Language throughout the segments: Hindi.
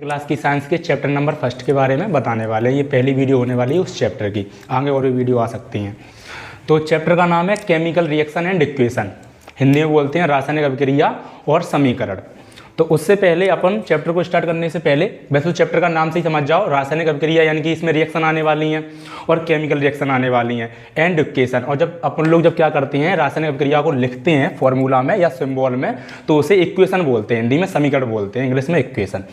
क्लास की साइंस के चैप्टर नंबर 1 के बारे में बताने वाले हैं। ये पहली वीडियो होने वाली है उस चैप्टर की, आगे और भी वीडियो आ सकती हैं। तो चैप्टर का नाम है chemical reaction and equation, Hindi में बोलते हैं रासायनिक अभिक्रिया और समीकरण। तो उससे पहले अपन चैप्टर को स्टार्ट करने से पहले वैसे तो चैप्टर का नाम से ही समझ जाओ, रासायनिक अभिक्रिया यानी कि इसमें रिएक्शन आने वाली हैं और केमिकल रिएक्शन आने वाली हैं, एंड इक्वेशन। और जब अपन लोग क्या करते हैं, रासायनिक अभिक्रिया को लिखते हैं फॉर्मूला में या सिंबल में, तो उसे इक्वेशन बोलते हैं, हिंदी में समीकरण बोलते हैं, इंग्लिश में इक्वेशन।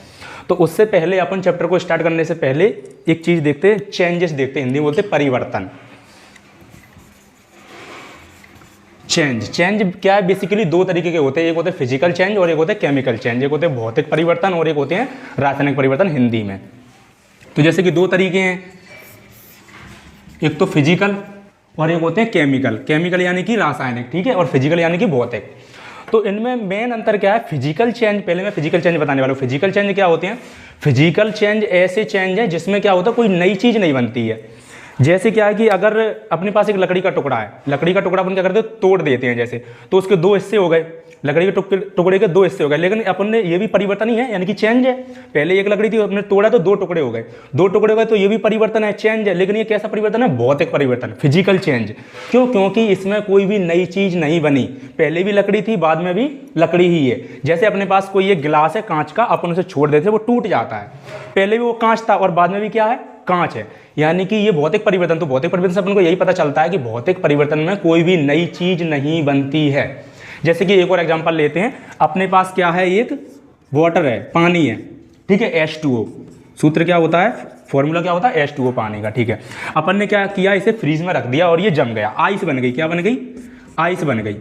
तो उससे पहले अपन चैप्टर को स्टार्ट करने से पहले एक चीज देखते हैं, चेंजेस देखते हैं, हिंदी में बोलते हैं परिवर्तन। चेंज क्या है, बेसिकली दो तरीके के होते हैं, एक होते हैं फिजिकल चेंज और एक होते हैं केमिकल चेंज। एक होते हैं भौतिक परिवर्तन और एक होते हैं रासायनिक परिवर्तन हिंदी में। तो जैसे कि दो तरीके हैं, एक तो फिजिकल और एक होते हैं केमिकल। केमिकल यानी कि रासायनिक, ठीक है, और फिजिकल यानी कि भौतिक। तो इनमें मेन अंतर क्या है, फिजिकल चेंज, पहले मैं फिजिकल चेंज बताने वाला हूँ। फिजिकल चेंज क्या होते हैं, फिजिकल चेंज ऐसे चेंज है जिसमें क्या होता है, कोई नई चीज नहीं बनती है। जैसे क्या है कि अगर अपने पास एक लकड़ी का टुकड़ा है, लकड़ी का टुकड़ा अपन क्या करते हैं, तोड़ देते हैं जैसे, तो उसके दो हिस्से हो गए, लकड़ी के टुकड़े के दो हिस्से हो गए, लेकिन अपन ने ये भी परिवर्तन ही है, यानी कि चेंज है। पहले एक लकड़ी थी, अपने तोड़ा तो दो टुकड़े हो गए, दो टुकड़े हो गए, तो ये भी परिवर्तन है, चेंज है। लेकिन ये कैसा परिवर्तन है, भौतिक परिवर्तन, फिजिकल चेंज। क्यों? क्योंकि इसमें कोई भी नई चीज नहीं बनी, पहले भी लकड़ी थी, बाद में भी लकड़ी ही है। जैसे अपने पास कोई एक गिलास है कांच का, अपन उसे छोड़ देते वो टूट जाता है, पहले भी वो कांच था और बाद में भी क्या है, कांच है, यानी कि ये भौतिक परिवर्तन। तो भौतिक परिवर्तन से अपन को यही पता चलता है कि भौतिक परिवर्तन में कोई भी नई चीज नहीं बनती है। जैसे कि एक और एग्जांपल लेते हैं, अपने पास क्या है, एक वाटर है, पानी है, ठीक है, H2O। सूत्र क्या होता है, फॉर्मूला क्या होता है, H2O, पानी का, ठीक है। अपन ने क्या किया, इसे फ्रीज में रख दिया और ये जम गया, आइस बन गई। क्या बन गई, आइस बन गई।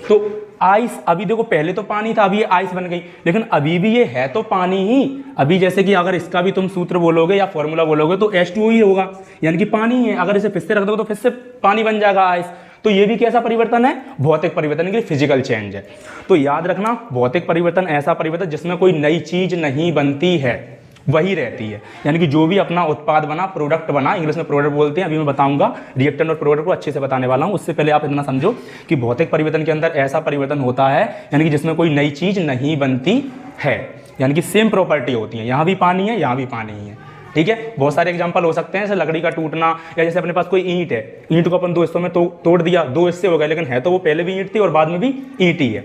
तो आइस, अभी देखो पहले तो पानी था, अभी ये आइस बन गई, लेकिन अभी भी ये है तो पानी ही। अभी जैसे कि अगर इसका भी तुम सूत्र बोलोगे या फॉर्मूला बोलोगे तो H2O ही होगा, यानी कि पानी ही है। अगर इसे फिर से रख दोगे तो फिर से पानी बन जाएगा, आइस। तो ये भी कैसा परिवर्तन है, भौतिक परिवर्तन, यानी कि फिजिकल चेंज है। तो याद रखना, भौतिक परिवर्तन ऐसा परिवर्तन जिसमें कोई नई चीज नहीं बनती है, वही रहती है। यानी कि जो भी अपना उत्पाद बना, प्रोडक्ट बना, इंग्लिश में प्रोडक्ट बोलते हैं, अभी मैं बताऊंगा रिएक्टेंट और प्रोडक्ट को अच्छे से बताने वाला हूं। उससे पहले आप इतना समझो कि भौतिक परिवर्तन के अंदर ऐसा परिवर्तन होता है यानी कि जिसमें कोई नई चीज नहीं बनती है, यानी कि सेम प्रॉपर्टी होती है, यहां भी पानी है, यहां भी पानी है, ठीक है। बहुत सारे एग्जांपल हो सकते हैं, जैसे लकड़ी का टूटना, या जैसे अपने पास कोई ईंट है, ईंट को अपन दो हिस्सों में तोड़ दिया, दो हिस्से हो गए, लेकिन है तो वो पहले भी ईंट थी और बाद में भी ईंट ही है।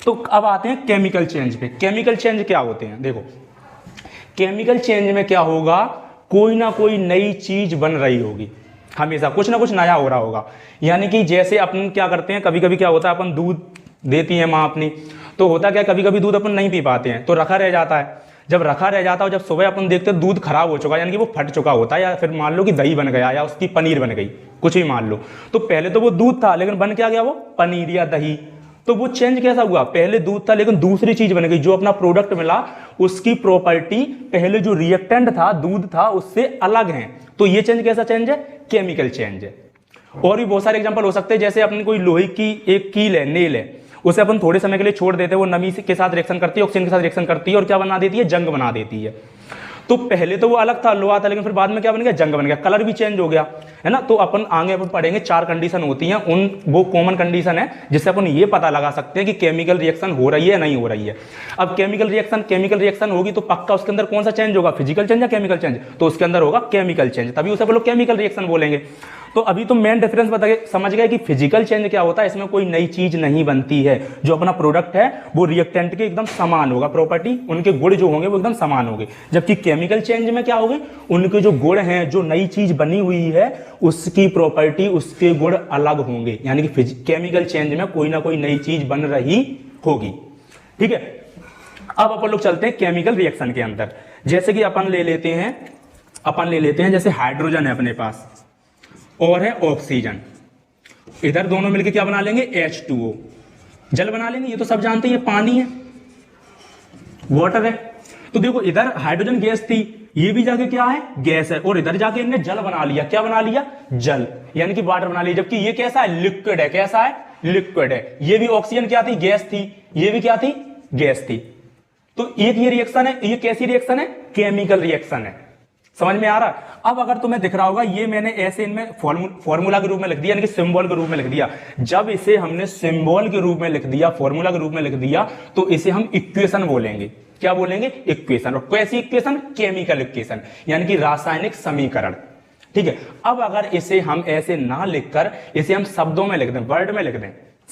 तो अब आते हैं केमिकल चेंज पे। केमिकल चेंज क्या होते हैं, देखो केमिकल चेंज में क्या होगा, कोई ना कोई नई चीज बन रही होगी, हमेशा कुछ ना कुछ नया हो रहा होगा। यानी कि जैसे अपन क्या करते हैं, कभी कभी क्या होता है, अपन दूध देती है माँ अपनी, तो होता क्या, कभी कभी दूध अपन नहीं पी पाते हैं तो रखा रह जाता है। जब रखा रह जाता है, जब सुबह अपन देखते हैं दूध खराब हो चुका है, यानी कि वो फट चुका होता है, या फिर मान लो कि दही बन गया या उसकी पनीर बन गई, कुछ भी मान लो। तो पहले तो वो दूध था, लेकिन बन क्या गया, वो पनीर या दही। तो वो चेंज कैसा हुआ, पहले दूध था लेकिन दूसरी चीज बन गई, जो अपना प्रोडक्ट मिला उसकी प्रॉपर्टी पहले जो रिएक्टेंट था, दूध था, उससे अलग है। तो ये चेंज कैसा चेंज है, केमिकल चेंज है। और भी बहुत सारे एग्जांपल हो सकते हैं, जैसे अपनी कोई लोहे की एक कील है, नेल है, उसे अपन थोड़े समय के लिए छोड़ देते हैं, वो नमी के साथ रिएक्शन करती है, ऑक्सीजन के साथ रिएक्शन करती है और क्या बना देती है, जंग बना देती है। तो पहले तो वो अलग था, लोहा था, लेकिन फिर बाद में क्या बन गया, जंग बन गया, कलर भी चेंज हो गया, है ना। तो अपन आगे अपन पढ़ेंगे, 4 कंडीशन होती हैं, वो कॉमन कंडीशन है जिससे अपन ये पता लगा सकते हैं कि केमिकल रिएक्शन हो रही है या नहीं हो रही है। अब केमिकल रिएक्शन होगी तो पक्का उसके अंदर कौन सा चेंज होगा, फिजिकल चेंज या केमिकल चेंज, तो उसके अंदर होगा केमिकल चेंज, तभी उसे अपन लोग केमिकल रिएक्शन बोलेंगे। तो अभी तो मेन डिफरेंस बता के समझ गए कि फिजिकल चेंज क्या होता है, इसमें कोई नई चीज नहीं बनती है, जो अपना प्रोडक्ट है वो रिएक्टेंट के एकदम समान होगा, प्रॉपर्टी उनके गुण जो होंगे वो एकदम समान होंगे। जबकि केमिकल चेंज में क्या होगी, उनके जो गुण हैं, जो नई चीज बनी हुई है उसकी प्रॉपर्टी, उसके गुण अलग होंगे, यानी कि केमिकल चेंज में कोई ना कोई नई चीज बन रही होगी, ठीक है। अब अपन लोग चलते हैं केमिकल रिएक्शन के अंदर। जैसे कि अपन ले लेते हैं जैसे हाइड्रोजन है अपने पास और है ऑक्सीजन, इधर दोनों मिलकर क्या बना लेंगे, H2O, जल बना लेंगे। ये तो सब जानते हैं, ये पानी है, वाटर है। तो देखो इधर हाइड्रोजन गैस थी, ये भी जाके क्या है, गैस है, और इधर जाके इनने जल बना लिया, क्या बना लिया, जल, यानी कि वाटर बना लिया। जबकि ये कैसा है, लिक्विड है, कैसा है, लिक्विड है। ये भी ऑक्सीजन क्या थी, गैस थी, ये भी क्या थी, गैस थी। तो एक ये रिएक्शन है, ये कैसी रिएक्शन है, केमिकल रिएक्शन है। समझ में आ रहा है। अब अगर तुम्हें दिख रहा होगा, ये मैंने ऐसे इनमें फॉर्मूला के रूप में लिख दिया, यानी कि सिंबल के रूप में लिख दिया। जब इसे हमने सिंबल के रूप में लिख दिया, फॉर्मूला के रूप में लिख दिया, तो इसे हम इक्वेशन बोलेंगे। क्या बोलेंगे? इक्वेशन। और कैसी इक्वेशन? केमिकल इक्वेशन, यानी कि रासायनिक समीकरण। ठीक है, अब अगर इसे हम ऐसे ना लिखकर इसे हम शब्दों में लिख दें, वर्ड में लिख दें,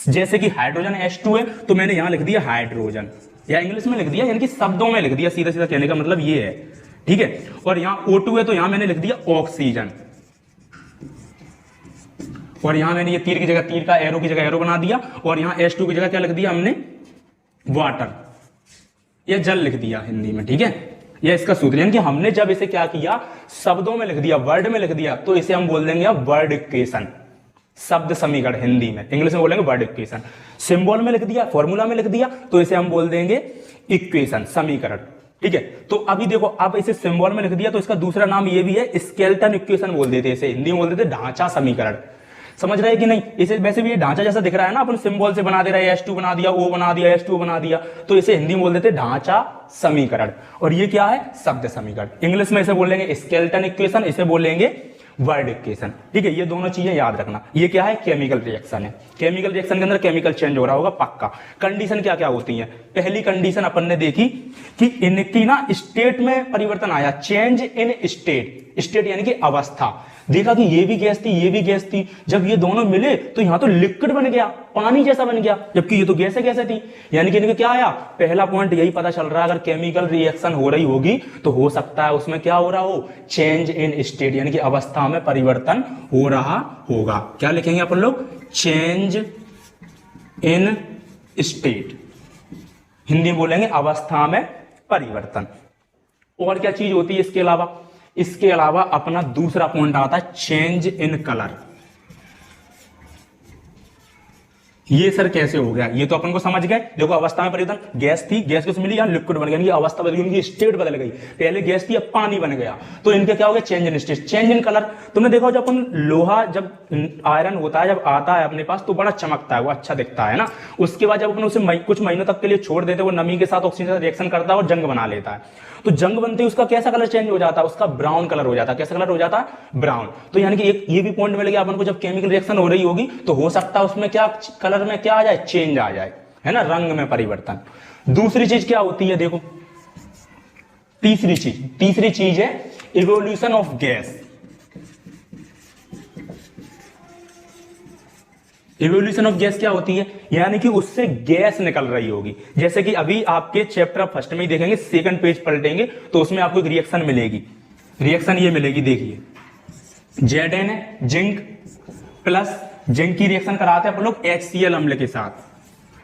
जैसे कि हाइड्रोजन H2 है तो मैंने यहां लिख दिया हाइड्रोजन, या इंग्लिश में लिख दिया, यानी कि शब्दों में लिख दिया, सीधा सीधा कहने का मतलब ये है। ठीक है, और यहां O2 है तो यहां मैंने लिख दिया ऑक्सीजन, और यहां मैंने ये तीर की जगह तीर का, एरो की जगह एरो बना दिया, और यहां H2 की जगह क्या लिख दिया हमने? वाटर, या जल लिख दिया हिंदी में। ठीक है, यह इसका सूत्र, यानी कि हमने जब इसे क्या किया, शब्दों में लिख दिया, वर्ड में लिख दिया, तो इसे हम बोल देंगे अब वर्ड इक्वेशन, शब्द समीकरण हिंदी में, इंग्लिश में बोलेंगे वर्ड इक्वेशन। सिंबल में लिख दिया, फॉर्मूला में लिख दिया, तो इसे हम बोल देंगे इक्वेशन, समीकरण। ठीक है, तो अभी देखो, अब इसे सिंबल में लिख दिया तो इसका दूसरा नाम ये भी है, स्केलेटन इक्वेशन बोल देते, इसे हिंदी में बोल देते ढांचा समीकरण। समझ रहे हैं कि नहीं? इसे वैसे भी ये ढांचा जैसा दिख रहा है ना, अपन सिंबल से बना दे रहे हैं, H2 बना दिया, O बना दिया, H2 बना दिया, तो इसे हिंदी में बोल देते ढांचा समीकरण। और ये क्या है? शब्द समीकरण। इंग्लिश में इसे बोलेंगे स्केलेटन इक्वेशन, इसे बोलेंगे वर्ड इक्वेशन। ठीक है, ये दोनों चीजें याद रखना। ये क्या है? केमिकल रिएक्शन है। केमिकल रिएक्शन के अंदर केमिकल चेंज हो रहा होगा पक्का। कंडीशन क्या क्या होती है? पहली कंडीशन अपन ने देखी कि इनकी ना स्टेट में परिवर्तन आया, चेंज इन स्टेट, स्टेट यानी कि अवस्था। देखा कि ये भी गैस थी, ये भी गैस थी, जब ये दोनों मिले तो यहां तो लिक्विड बन गया, पानी जैसा बन गया, जबकि ये तो गैसे गैसे थी। यानी कि इनके क्या आया? पहला पॉइंट यही पता चल रहा है, अगर केमिकल रिएक्शन हो रही होगी तो हो सकता है उसमें क्या हो रहा हो? चेंज इन स्टेट, यानी कि अवस्था में परिवर्तन हो रहा होगा। क्या लिखेंगे अपन लोग? चेंज इन स्टेट, हिंदी में बोलेंगे अवस्था में परिवर्तन। और क्या चीज होती है इसके अलावा? इसके अलावा अपना दूसरा पॉइंट आता है चेंज इन कलर। ये सर कैसे हो गया? ये तो अपन को समझ गए। देखो, अवस्था में परिवर्तन, गैस थी, गैस किस मिली? यहां लिक्विड बन गया, यानी अवस्था बदल गई, उनकी स्टेट बदल गई। पहले गैस थी, अब पानी बन गया, तो इनके क्या हो गया? Change in state, change in colour. तुमने देखा जब अपन लोहा, जब आयरन होता है, जब आता है अपने पास तो बड़ा चमकता है, वो अच्छा दिखता है ना। उसके बाद जब अपन उसे कुछ महीनों तक के लिए छोड़ देते, वो नमी के साथ ऑक्सीजन रिएक्शन करता है और जंग बना लेता है। तो जंग बनते ही उसका कैसा कलर चेंज हो जाता है? उसका ब्राउन कलर हो जाता है। कैसा कलर हो जाता है? ब्राउन। तो यानी कि एक ये भी पॉइंट मिल गया अपन को, जब केमिकल रिएक्शन हो रही होगी तो हो सकता है उसमें क्या कलर में क्या आ जाए? चेंज आ जाए, है ना, रंग में परिवर्तन। दूसरी चीज क्या होती है? देखो, तीसरी चीज है evolution of gas. Evolution of gas क्या होती है? यानी कि उससे गैस निकल रही होगी। जैसे कि अभी आपके चैप्टर फर्स्ट में ही देखेंगे, सेकंड पेज पलटेंगे तो उसमें आपको एक रिएक्शन मिलेगी। रिएक्शन ये मिलेगी, देखिए, Zn है, जिंक प्लस जिंक की रिएक्शन कराते हैं अपन लोग HCl अम्ल के साथ,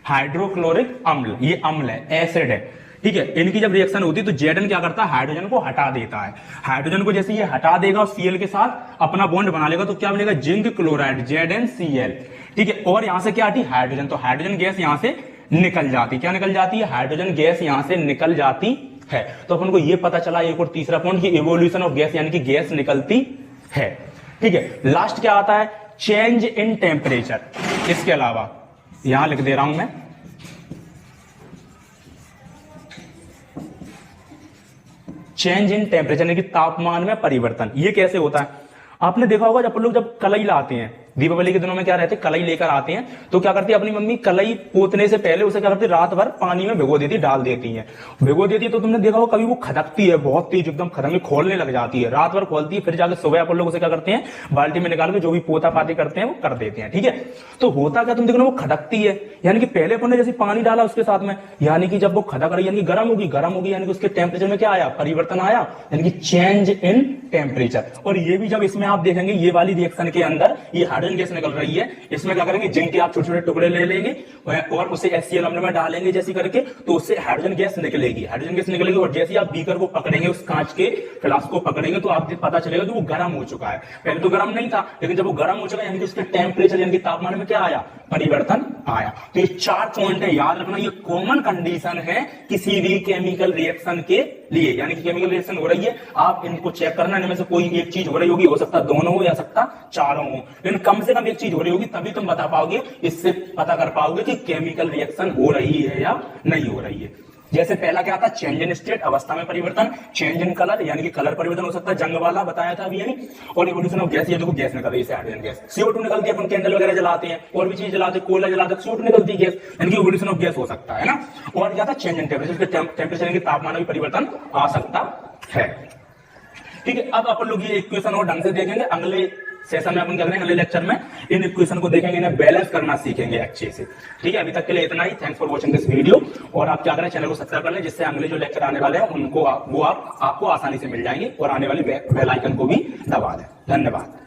हाइड्रोक्लोरिक अम्ल, ये अम्ल है, एसिड है। ठीक है, इनकी जब रिएक्शन होती है तो Zn क्या करता है? हाइड्रोजन को हटा देता है। हाइड्रोजन को जैसे ये हटा देगा और Cl के साथ अपना बॉन्ड बना लेगा तो क्या मिलेगा? Zinc chloride, ZnCl। ठीक है, और यहां से क्या आती? हाइड्रोजन। तो हाइड्रोजन गैस यहां से निकल जाती, क्या निकल जाती है? हाइड्रोजन गैस यहां से निकल जाती है। तो अपन को ये पता चला एक और तीसरा पॉइंट कि इवोल्यूशन ऑफ गैस, यानी कि गैस निकलती है। ठीक है, लास्ट क्या आता है? Change in temperature. इसके अलावा यहां लिख दे रहा हूं मैं, चेंज इन टेम्परेचर, यानी कि तापमान में परिवर्तन। ये कैसे होता है? आपने देखा होगा जब अपन लोग जब कलई लाते हैं, दीपावली के दिनों में क्या रहते हैं? कलई लेकर आते हैं, तो क्या करती है अपनी मम्मी? कलई पोतने से पहले उसे क्या करती है? रात भर पानी में भिगो देती, डाल देती है, भिगो देती है। तो तुमने देखा होगा कभी वो खदकती है, बहुत तेज एकदम खदकने, खोलने लग जाती है, रात भर खोलती है, फिर जाकर सुबह अपन लोग उसे क्या करते हैं? बाल्टी में निकाल के जो भी पोता पाती करते हैं वो कर देते हैं। ठीक है, तो होता क्या? तुम देखो ना, वो खदकती है, यानी कि पहले अपन ने जैसे पानी डाला उसके साथ में, यानी कि जब वो खदक रही, यानी कि गर्म होगी, यानी कि उसके टेम्परेचर में क्या आया? परिवर्तन आया, यानी कि चेंज इन टेम्परेचर। और ये भी जब इसमें आप देखेंगे, ये वाली रिएक्शन के अंदर ये हाइड्रोजन गैस निकल रही है, इसमें क्या करेंगे? जिंक के आप छोटे छोटे टुकड़े ले लेंगे और उसे HCl अम्ल में डालेंगे जैसी करके, तो उससे हाइड्रोजन गैस निकलेगी। हाइड्रोजन गैस निकलेगी और जैसे आप बीकर को पकड़ेंगे, उस कांच के फ्लास्क को पकड़ेंगे, तो आपको पता चलेगा कि वो गर्म हो चुका है। पहले तो गर्म नहीं था, लेकिन जब वो गर्म हो चुका है, यानी कि उसके टेम्परेचर, यानी कि तापमान में क्या आया? परिवर्तन आया। तो ये 4 पॉइंट है, याद रखना। ये कॉमन कंडीशन है किसी भी केमिकल रिएक्शन के लिए, यानी कि केमिकल रिएक्शन हो रही है, आप इनको चेक करना, इनमें से कोई एक चीज हो रही होगी, हो सकता दोनों हो या सकता चारों हो, लेकिन कम से कम एक चीज हो रही होगी, तभी तुम बता पाओगे, इससे पता कर पाओगे कि केमिकल रिएक्शन हो रही है या नहीं हो रही है। जैसे पहला क्या था, चेंज इन स्टेट, अवस्था में परिवर्तन, चेंज इन कलर यानी कि कलर परिवर्तन हो सकता है, जंग वाला बताया था अभी, और इवोल्यूशन ऑफ गैस, ये देखो गैस निकल रही है, हाइड्रोजन गैस, CO2 निकलती है, अपन कैंडल वगैरह जलाते हैं और भी चीज जलाते हैं, कोयला जलाते हैं, CO2 निकलती है गैस, यानी कि इवोल्यूशन ऑफ गैस हो सकता है ना। और क्या था, चेंज इन टेम्परेचर, टेम्परेचर यानी कि तापमान में परिवर्तन आ सकता है। ठीक है, अब अपन लोग ये इक्वेशन और ढंग से देखेंगे, अगले सेशन में अपन क्या करेंगे, अगले लेक्चर में इन इक्वेशन को देखेंगे, इन्हें बैलेंस करना सीखेंगे अच्छे से। ठीक है, अभी तक के लिए इतना ही। Thanks for watching this video. और आप क्या करें, चैनल को सब्सक्राइब कर लें, जिससे अगले जो लेक्चर आने वाले हैं उनको आपको आसानी से मिल जाएंगे, और आने वाले बेल आइकन को भी दबा दें। धन्यवाद।